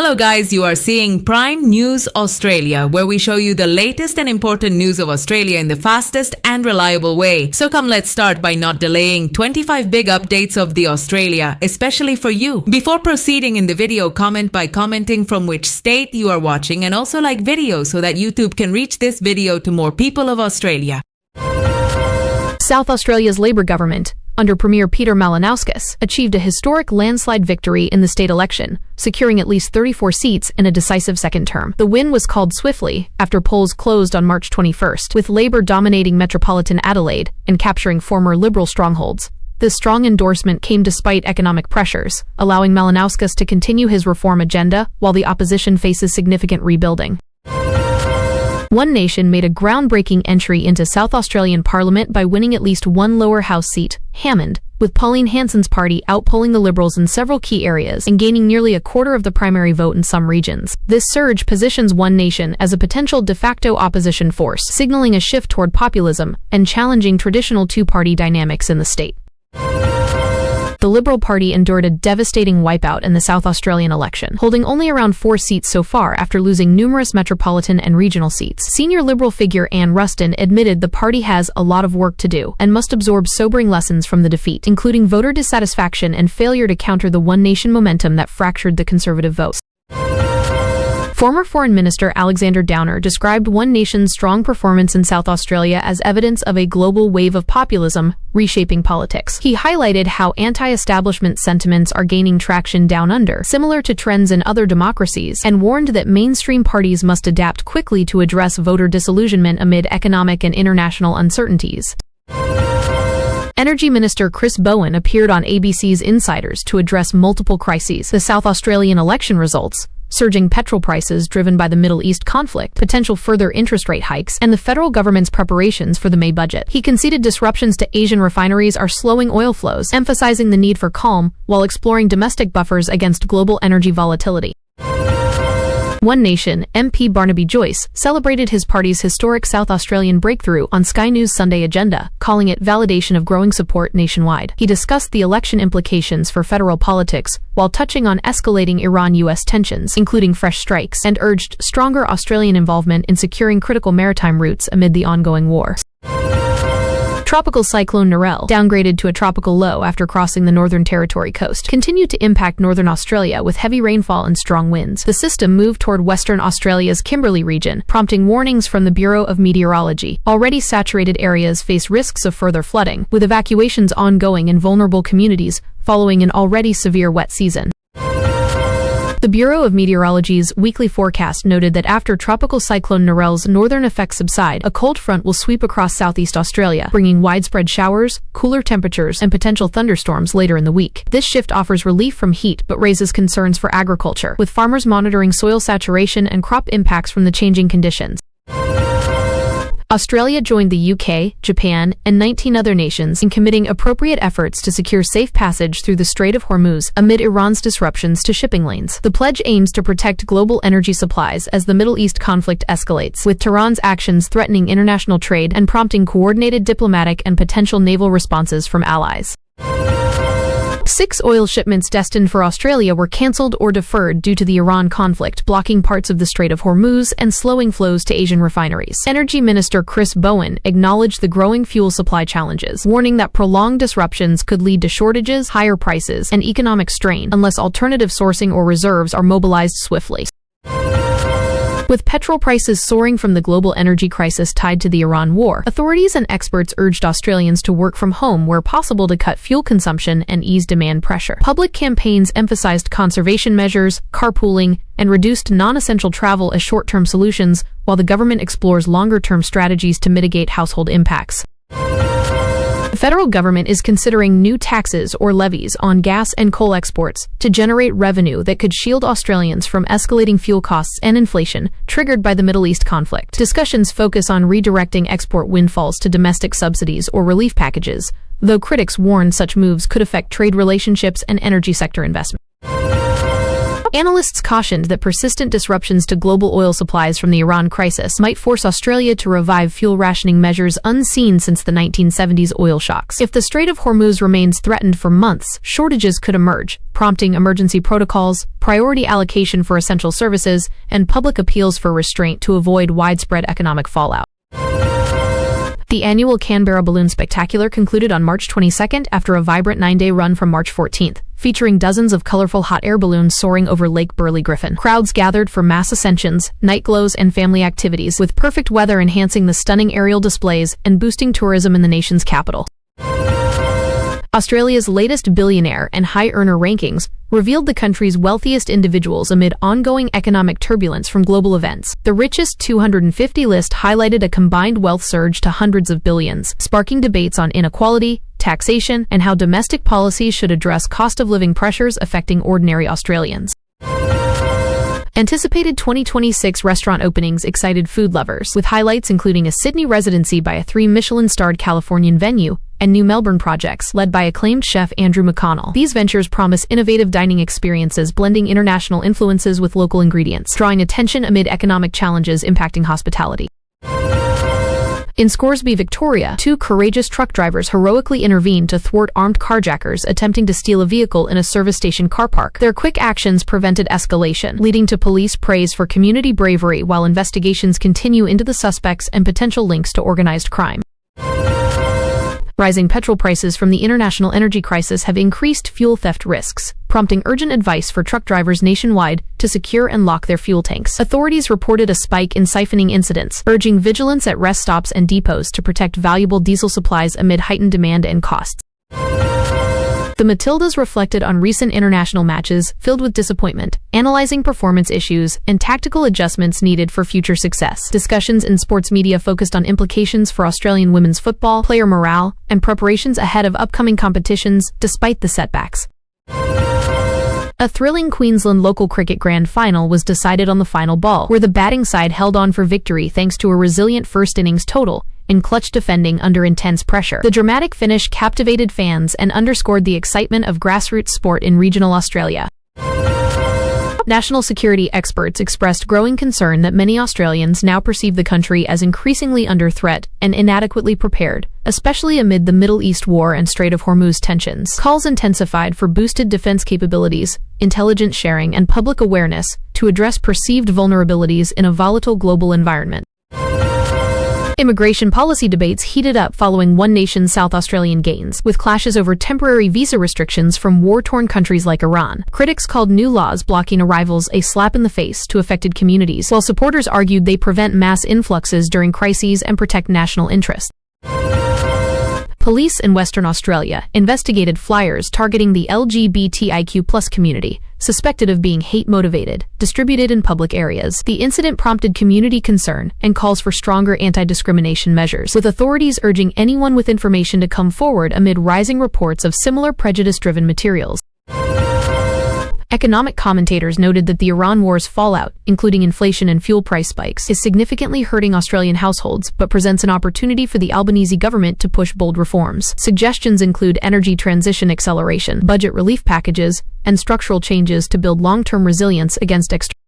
Hello guys, you are seeing Prime News Australia, where we show you the latest and important news of Australia in the fastest and reliable way. So come, let's start by not delaying 25 big updates of the Australia, especially for you. Before proceeding in the video, comment by commenting from which state you are watching, and also like video so that YouTube can reach this video to more people of Australia. South Australia's Labor government, under Premier Peter Malinauskas, achieved a historic landslide victory in the state election, securing at least 34 seats in a decisive second term. The win was called swiftly after polls closed on March 21st, with Labor dominating metropolitan Adelaide and capturing former Liberal strongholds. This strong endorsement came despite economic pressures, allowing Malinauskas to continue his reform agenda while the opposition faces significant rebuilding. One Nation made a groundbreaking entry into South Australian Parliament by winning at least one lower house seat, Hammond, with Pauline Hanson's party outpolling the Liberals in several key areas and gaining nearly a quarter of the primary vote in some regions. This surge positions One Nation as a potential de facto opposition force, signaling a shift toward populism and challenging traditional two-party dynamics in the state. The Liberal Party endured a devastating wipeout in the South Australian election, holding only around 4 seats so far after losing numerous metropolitan and regional seats. Senior Liberal figure Anne Ruston admitted the party has a lot of work to do and must absorb sobering lessons from the defeat, including voter dissatisfaction and failure to counter the One Nation momentum that fractured the Conservative vote. Former Foreign Minister Alexander Downer described One Nation's strong performance in South Australia as evidence of a global wave of populism reshaping politics. He highlighted how anti-establishment sentiments are gaining traction down under, similar to trends in other democracies, and warned that mainstream parties must adapt quickly to address voter disillusionment amid economic and international uncertainties. Energy Minister Chris Bowen appeared on ABC's Insiders to address multiple crises: the South Australian election results, surging petrol prices driven by the Middle East conflict, potential further interest rate hikes, and the federal government's preparations for the May budget. He conceded disruptions to Asian refineries are slowing oil flows, emphasizing the need for calm while exploring domestic buffers against global energy volatility. One Nation MP Barnaby Joyce celebrated his party's historic South Australian breakthrough on Sky News' Sunday Agenda, calling it validation of growing support nationwide. He discussed the election implications for federal politics while touching on escalating Iran-US tensions, including fresh strikes, and urged stronger Australian involvement in securing critical maritime routes amid the ongoing war. Tropical Cyclone Narelle, downgraded to a tropical low after crossing the Northern Territory coast, continued to impact northern Australia with heavy rainfall and strong winds. The system moved toward Western Australia's Kimberley region, prompting warnings from the Bureau of Meteorology. Already saturated areas face risks of further flooding, with evacuations ongoing in vulnerable communities following an already severe wet season. The Bureau of Meteorology's weekly forecast noted that after Tropical Cyclone Narelle's northern effects subside, a cold front will sweep across southeast Australia, bringing widespread showers, cooler temperatures, and potential thunderstorms later in the week. This shift offers relief from heat but raises concerns for agriculture, with farmers monitoring soil saturation and crop impacts from the changing conditions. Australia joined the UK, Japan, and 19 other nations in committing appropriate efforts to secure safe passage through the Strait of Hormuz amid Iran's disruptions to shipping lanes. The pledge aims to protect global energy supplies as the Middle East conflict escalates, with Tehran's actions threatening international trade and prompting coordinated diplomatic and potential naval responses from allies. 6 oil shipments destined for Australia were cancelled or deferred due to the Iran conflict, blocking parts of the Strait of Hormuz and slowing flows to Asian refineries. Energy Minister Chris Bowen acknowledged the growing fuel supply challenges, warning that prolonged disruptions could lead to shortages, higher prices, and economic strain unless alternative sourcing or reserves are mobilized swiftly. With petrol prices soaring from the global energy crisis tied to the Iran war, authorities and experts urged Australians to work from home where possible to cut fuel consumption and ease demand pressure. Public campaigns emphasized conservation measures, carpooling, and reduced non-essential travel as short-term solutions, while the government explores longer-term strategies to mitigate household impacts. The federal government is considering new taxes or levies on gas and coal exports to generate revenue that could shield Australians from escalating fuel costs and inflation triggered by the Middle East conflict. Discussions focus on redirecting export windfalls to domestic subsidies or relief packages, though critics warn such moves could affect trade relationships and energy sector investment. Analysts cautioned that persistent disruptions to global oil supplies from the Iran crisis might force Australia to revive fuel rationing measures unseen since the 1970s oil shocks. If the Strait of Hormuz remains threatened for months, shortages could emerge, prompting emergency protocols, priority allocation for essential services, and public appeals for restraint to avoid widespread economic fallout. The annual Canberra Balloon Spectacular concluded on March 22nd after a vibrant 9-day run from March 14th, featuring dozens of colorful hot air balloons soaring over Lake Burley-Griffin. Crowds gathered for mass ascensions, night glows, and family activities, with perfect weather enhancing the stunning aerial displays and boosting tourism in the nation's capital. Australia's latest billionaire and high earner rankings revealed the country's wealthiest individuals amid ongoing economic turbulence from global events. The richest 250 list highlighted a combined wealth surge to hundreds of billions, sparking debates on inequality, taxation, and how domestic policies should address cost of living pressures affecting ordinary Australians. Anticipated 2026 restaurant openings excited food lovers, with highlights including a Sydney residency by a 3 Michelin-starred Californian venue and new Melbourne projects led by acclaimed chef Andrew McConnell. These ventures promise innovative dining experiences blending international influences with local ingredients, drawing attention amid economic challenges impacting hospitality. In Scoresby, Victoria, 2 courageous truck drivers heroically intervened to thwart armed carjackers attempting to steal a vehicle in a service station car park. Their quick actions prevented escalation, leading to police praise for community bravery while investigations continue into the suspects and potential links to organized crime. Rising petrol prices from the international energy crisis have increased fuel theft risks, prompting urgent advice for truck drivers nationwide to secure and lock their fuel tanks. Authorities reported a spike in siphoning incidents, urging vigilance at rest stops and depots to protect valuable diesel supplies amid heightened demand and costs. The Matildas reflected on recent international matches filled with disappointment, analyzing performance issues and tactical adjustments needed for future success. Discussions in sports media focused on implications for Australian women's football, player morale, and preparations ahead of upcoming competitions, despite the setbacks. A thrilling Queensland local cricket grand final was decided on the final ball, where the batting side held on for victory thanks to a resilient first innings total and clutch defending under intense pressure. The dramatic finish captivated fans and underscored the excitement of grassroots sport in regional Australia. National security experts expressed growing concern that many Australians now perceive the country as increasingly under threat and inadequately prepared, especially amid the Middle East war and Strait of Hormuz tensions. Calls intensified for boosted defense capabilities, intelligence sharing, and public awareness to address perceived vulnerabilities in a volatile global environment. Immigration policy debates heated up following One Nation's South Australian gains, with clashes over temporary visa restrictions from war-torn countries like Iran. Critics called new laws blocking arrivals a slap in the face to affected communities, while supporters argued they prevent mass influxes during crises and protect national interests. Police in Western Australia investigated flyers targeting the LGBTIQ+ community, suspected of being hate-motivated, distributed in public areas. The incident prompted community concern and calls for stronger anti-discrimination measures, with authorities urging anyone with information to come forward amid rising reports of similar prejudice-driven materials. Economic commentators noted that the Iran war's fallout, including inflation and fuel price spikes, is significantly hurting Australian households, but presents an opportunity for the Albanese government to push bold reforms. Suggestions include energy transition acceleration, budget relief packages, and structural changes to build long-term resilience against external